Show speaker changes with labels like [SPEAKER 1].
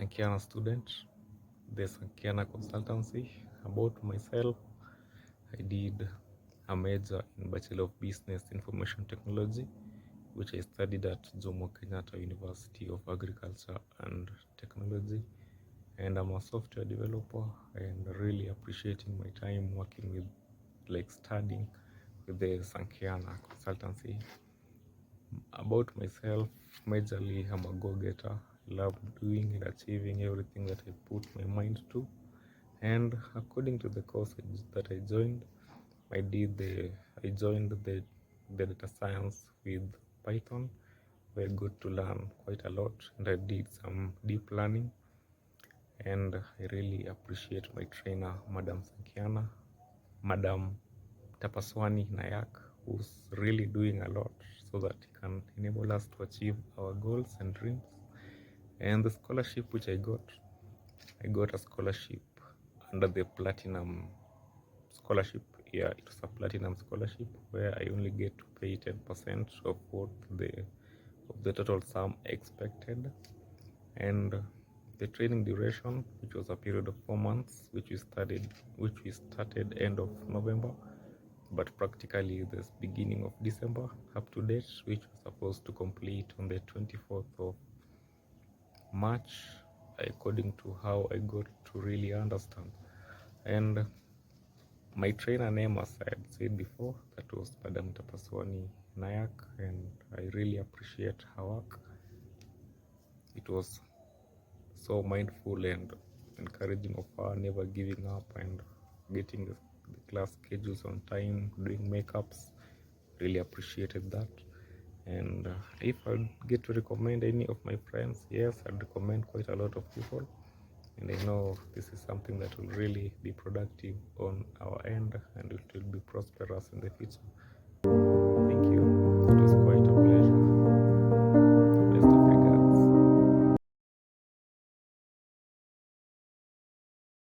[SPEAKER 1] Sankiana student, the Sankiana consultancy. About myself, I did a major in Bachelor of Business Information Technology, which I studied at Jomo Kenyatta University of Agriculture and Technology. And I'm a software developer and really appreciating my time working with, studying with the Sankiana consultancy. About myself, majorly, I'm a go-getter. Love doing and achieving everything that I put my mind to. And according to the course that I joined, I joined the data science with Python, where I got to learn quite a lot, and I did some deep learning. And I really appreciate my trainer, Madam Sankiana, Madam Tapaswani Nayak, who's really doing a lot so that he can enable us to achieve our goals and dreams. And the scholarship which I got a scholarship under the platinum scholarship. Yeah, it was a platinum scholarship where I only get to pay 10% of the total sum expected. And the training duration, which was a period of 4 months, which we started end of November, but practically this beginning of December up to date, which was supposed to complete on the 24th of March, according to how I got to really understand. And my trainer name, as I had said before, that was Madam Tapaswani Nayak, and I really appreciate her work. It was so mindful and encouraging of her, never giving up and getting the class schedules on time, doing makeups. Really appreciated that. And if I get to recommend any of my friends, yes, I'd recommend quite a lot of people. And I know this is something that will really be productive on our end and it will be prosperous in the future. Thank you. It was quite